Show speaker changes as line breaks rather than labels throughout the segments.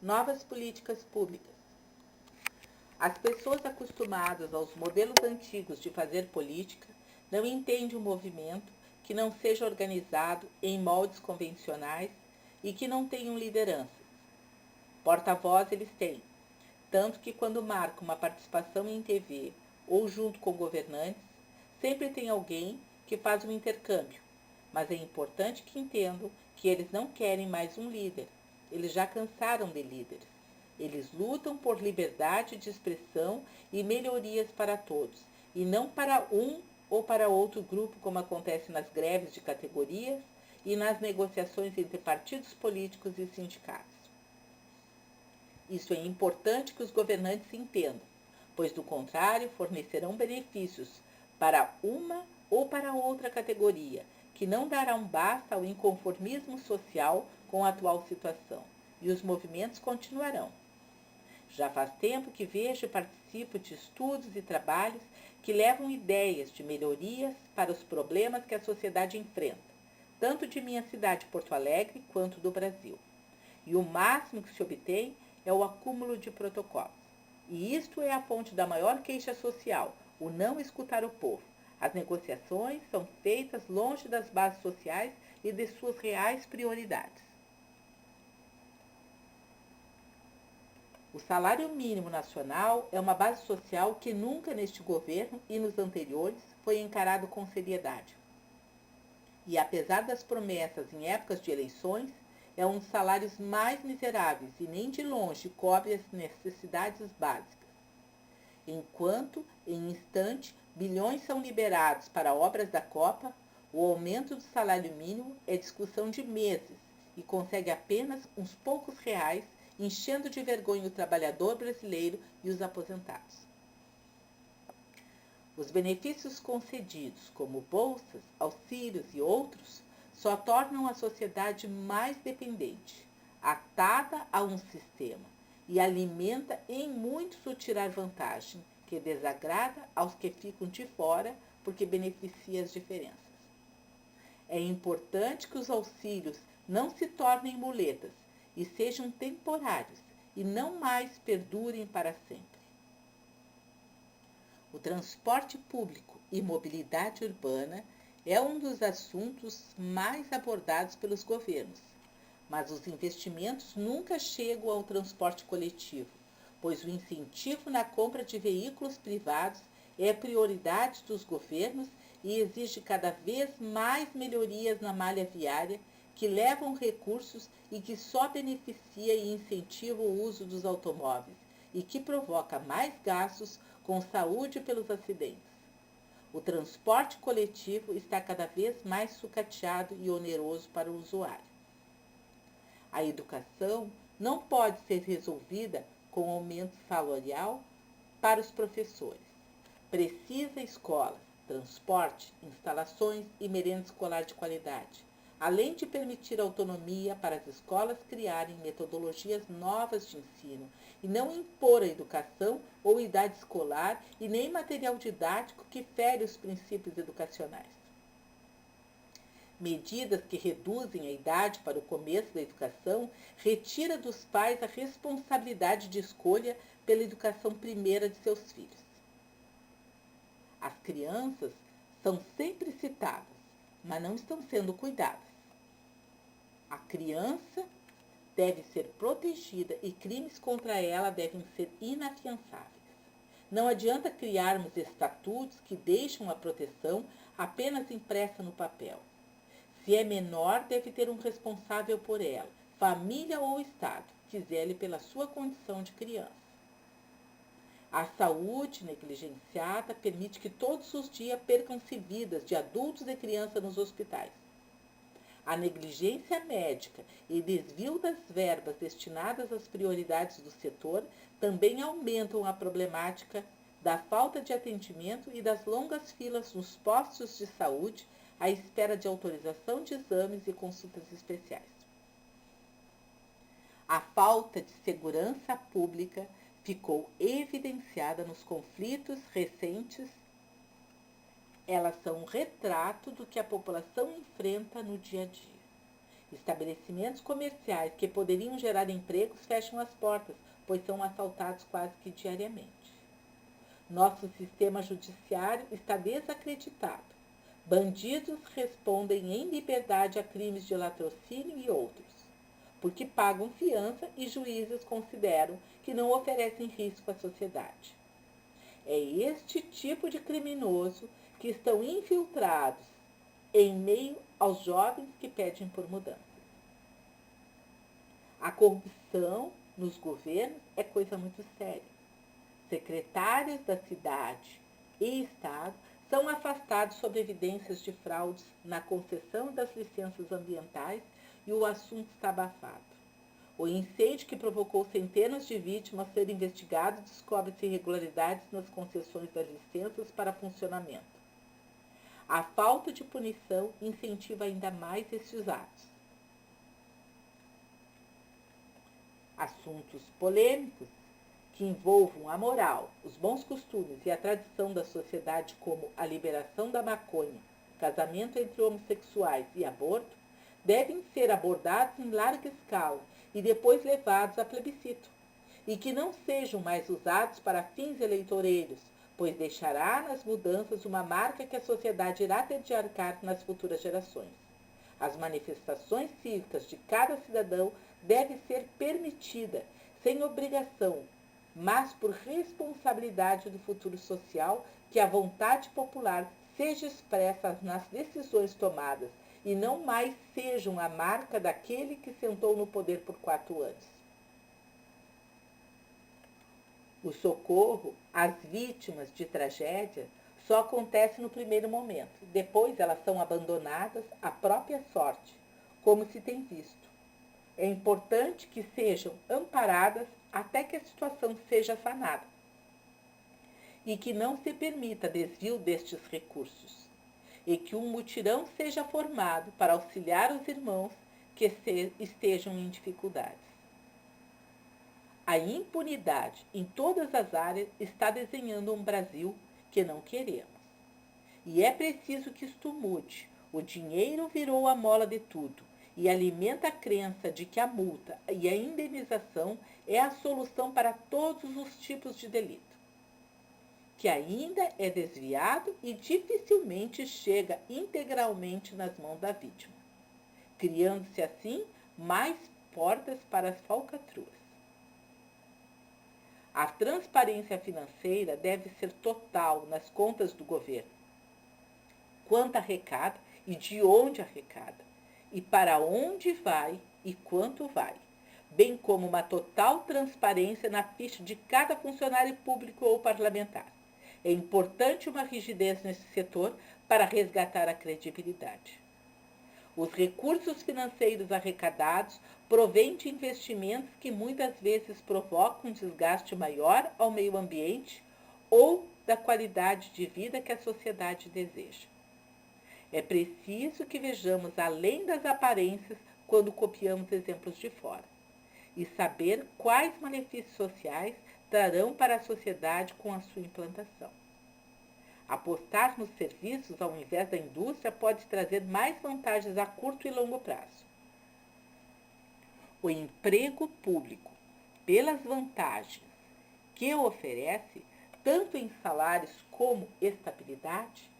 novas políticas públicas. As pessoas acostumadas aos modelos antigos de fazer política não entendem o movimento que não seja organizado em moldes convencionais e que não tenham liderança. Porta-voz eles têm, tanto que quando marcam uma participação em TV ou junto com governantes, sempre tem alguém que faz um intercâmbio, mas é importante que entendam que eles não querem mais um líder, eles já cansaram de líderes. Eles lutam por liberdade de expressão e melhorias para todos, e não para um ou para outro grupo, como acontece nas greves de categorias e nas negociações entre partidos políticos e sindicatos. Isso é importante que os governantes entendam, pois do contrário fornecerão benefícios para uma ou para outra categoria, que não darão basta ao inconformismo social com a atual situação, e os movimentos continuarão. Já faz tempo que vejo e participo de estudos e trabalhos que levam ideias de melhorias para os problemas que a sociedade enfrenta, tanto de minha cidade, Porto Alegre, quanto do Brasil. E o máximo que se obtém é o acúmulo de protocolos. E isto é a fonte da maior queixa social, o não escutar o povo. As negociações são feitas longe das bases sociais e de suas reais prioridades. O salário mínimo nacional é uma base social que nunca neste governo e nos anteriores foi encarado com seriedade. E apesar das promessas em épocas de eleições, é um dos salários mais miseráveis e nem de longe cobre as necessidades básicas. Enquanto, em instante, bilhões são liberados para obras da Copa, o aumento do salário mínimo é discussão de meses e consegue apenas uns poucos reais, enchendo de vergonha o trabalhador brasileiro e os aposentados. Os benefícios concedidos, como bolsas, auxílios e outros, só tornam a sociedade mais dependente, atada a um sistema, e alimenta em muitos o tirar vantagem, que desagrada aos que ficam de fora porque beneficia as diferenças. É importante que os auxílios não se tornem muletas e sejam temporários e não mais perdurem para sempre. O transporte público e mobilidade urbana é um dos assuntos mais abordados pelos governos, mas os investimentos nunca chegam ao transporte coletivo, pois o incentivo na compra de veículos privados é prioridade dos governos e exige cada vez mais melhorias na malha viária que levam recursos e que só beneficia e incentiva o uso dos automóveis e que provoca mais gastos com saúde pelos acidentes. O transporte coletivo está cada vez mais sucateado e oneroso para o usuário. A educação não pode ser resolvida com aumento salarial para os professores. Precisa escolas, transporte, instalações e merenda escolar de qualidade, além de permitir autonomia para as escolas criarem metodologias novas de ensino e não impor a educação ou idade escolar e nem material didático que fere os princípios educacionais. Medidas que reduzem a idade para o começo da educação retira dos pais a responsabilidade de escolha pela educação primeira de seus filhos. As crianças são sempre citadas, mas não estão sendo cuidadas. A criança deve ser protegida e crimes contra ela devem ser inafiançáveis. Não adianta criarmos estatutos que deixam a proteção apenas impressa no papel. Se é menor, deve ter um responsável por ela, família ou Estado, que zele pela sua condição de criança. A saúde negligenciada permite que todos os dias percam-se vidas de adultos e crianças nos hospitais. A negligência médica e desvio das verbas destinadas às prioridades do setor também aumentam a problemática da falta de atendimento e das longas filas nos postos de saúde à espera de autorização de exames e consultas especiais. A falta de segurança pública ficou evidenciada nos conflitos recentes. Elas são um retrato do que a população enfrenta no dia a dia. Estabelecimentos comerciais que poderiam gerar empregos fecham as portas, pois são assaltados quase que diariamente. Nosso sistema judiciário está desacreditado. Bandidos respondem em liberdade a crimes de latrocínio e outros, porque pagam fiança e juízes consideram que não oferecem risco à sociedade. É este tipo de criminoso que estão infiltrados em meio aos jovens que pedem por mudança. A corrupção nos governos é coisa muito séria. Secretários da cidade e Estado são afastados sob evidências de fraudes na concessão das licenças ambientais e o assunto está abafado. O incêndio que provocou centenas de vítimas ser investigado descobre-se irregularidades nas concessões das licenças para funcionamento. A falta de punição incentiva ainda mais estes atos. Assuntos polêmicos que envolvam a moral, os bons costumes e a tradição da sociedade, como a liberação da maconha, casamento entre homossexuais e aborto, devem ser abordados em larga escala e depois levados a plebiscito, e que não sejam mais usados para fins eleitoreiros, pois deixará nas mudanças uma marca que a sociedade irá ter de arcar nas futuras gerações. As manifestações cívicas de cada cidadão devem ser permitidas, sem obrigação, mas por responsabilidade do futuro social, que a vontade popular seja expressa nas decisões tomadas e não mais sejam a marca daquele que sentou no poder por 4 anos. O socorro às vítimas de tragédia só acontece no primeiro momento. Depois elas são abandonadas à própria sorte, como se tem visto. É importante que sejam amparadas até que a situação seja sanada e que não se permita desvio destes recursos e que um mutirão seja formado para auxiliar os irmãos que estejam em dificuldades. A impunidade em todas as áreas está desenhando um Brasil que não queremos. E é preciso que isto mude. O dinheiro virou a mola de tudo e alimenta a crença de que a multa e a indenização é a solução para todos os tipos de delito, que ainda é desviado e dificilmente chega integralmente nas mãos da vítima, criando-se assim mais portas para as falcatruas. A transparência financeira deve ser total nas contas do governo. Quanto arrecada e de onde arrecada, e para onde vai e quanto vai, bem como uma total transparência na ficha de cada funcionário público ou parlamentar. É importante uma rigidez nesse setor para resgatar a credibilidade. Os recursos financeiros arrecadados provêm de investimentos que muitas vezes provocam um desgaste maior ao meio ambiente ou da qualidade de vida que a sociedade deseja. É preciso que vejamos além das aparências quando copiamos exemplos de fora e saber quais malefícios sociais trarão para a sociedade com a sua implantação. Apostar nos serviços ao invés da indústria pode trazer mais vantagens a curto e longo prazo. O emprego público, pelas vantagens que oferece, tanto em salários como estabilidade,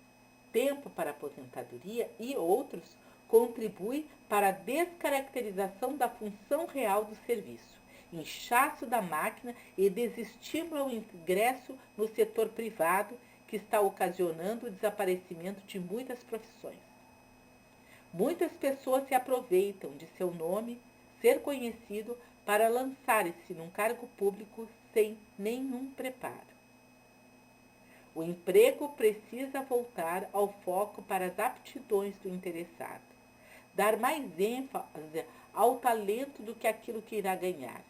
tempo para aposentadoria e outros, contribui para a descaracterização da função real do serviço, inchaço da máquina e desestímulo ao ingresso no setor privado, que está ocasionando o desaparecimento de muitas profissões. Muitas pessoas se aproveitam de seu nome ser conhecido para lançar-se num cargo público sem nenhum preparo. O emprego precisa voltar ao foco para as aptidões do interessado, dar mais ênfase ao talento do que aquilo que irá ganhar,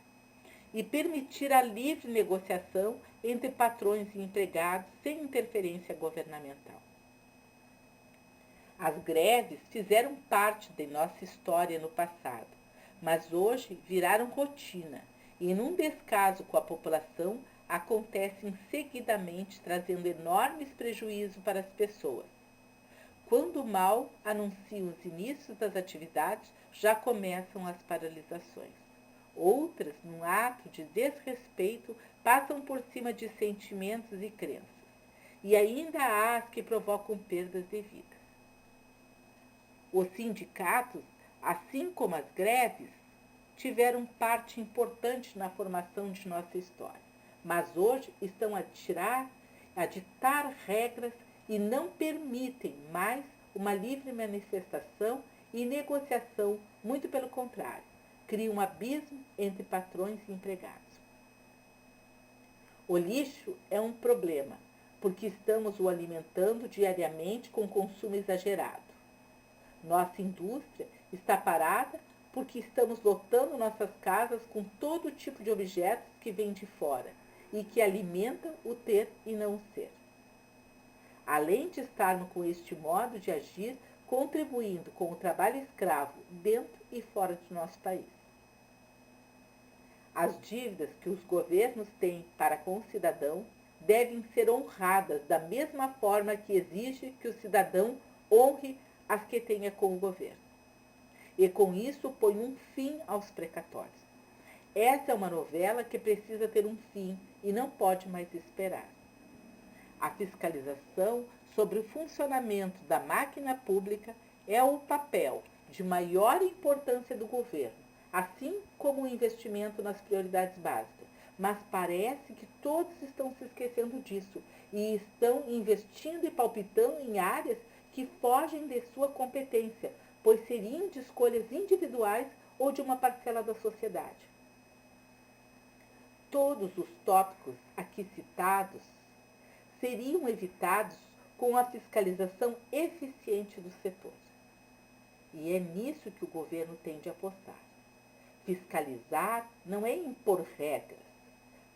e permitir a livre negociação entre patrões e empregados sem interferência governamental. As greves fizeram parte de nossa história no passado, mas hoje viraram rotina e, num descaso com a população, acontecem seguidamente, trazendo enormes prejuízos para as pessoas. Quando o mal anuncia os inícios das atividades, já começam as paralisações. Outras, num ato de desrespeito, passam por cima de sentimentos e crenças. E ainda há as que provocam perdas de vidas. Os sindicatos, assim como as greves, tiveram parte importante na formação de nossa história, mas hoje estão a ditar regras e não permitem mais uma livre manifestação e negociação, muito pelo contrário, criam um abismo entre patrões e empregados. O lixo é um problema, porque estamos o alimentando diariamente com consumo exagerado. Nossa indústria está parada porque estamos lotando nossas casas com todo tipo de objetos que vêm de fora e que alimentam o ter e não o ser. Além de estarmos com este modo de agir, contribuindo com o trabalho escravo dentro e fora de nosso país. As dívidas que os governos têm para com o cidadão devem ser honradas da mesma forma que exige que o cidadão honre as que tenha com o governo. E com isso põe um fim aos precatórios. Essa é uma novela que precisa ter um fim e não pode mais esperar. A fiscalização sobre o funcionamento da máquina pública é o papel de maior importância do governo, assim como o investimento nas prioridades básicas. Mas parece que todos estão se esquecendo disso e estão investindo e palpitando em áreas que fogem de sua competência, pois seriam de escolhas individuais ou de uma parcela da sociedade. Todos os tópicos aqui citados seriam evitados com a fiscalização eficiente do setor. E é nisso que o governo tem de apostar. Fiscalizar não é impor regras,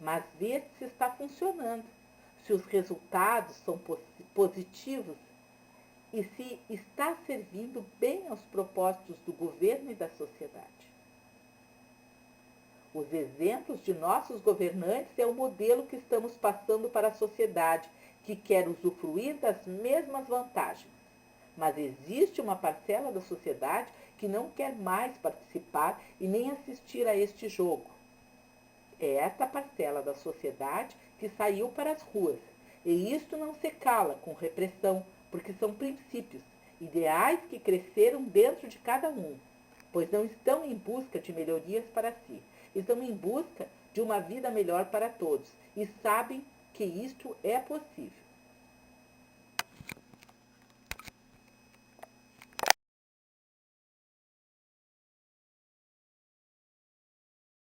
mas ver se está funcionando, se os resultados são positivos e se está servindo bem aos propósitos do governo e da sociedade. Os exemplos de nossos governantes é o modelo que estamos passando para a sociedade, que quer usufruir das mesmas vantagens. Mas existe uma parcela da sociedade que não quer mais participar e nem assistir a este jogo. É esta parcela da sociedade que saiu para as ruas. E isto não se cala com repressão, porque são princípios, ideais que cresceram dentro de cada um, pois não estão em busca de melhorias para si, estão em busca de uma vida melhor para todos e sabem que isto é possível.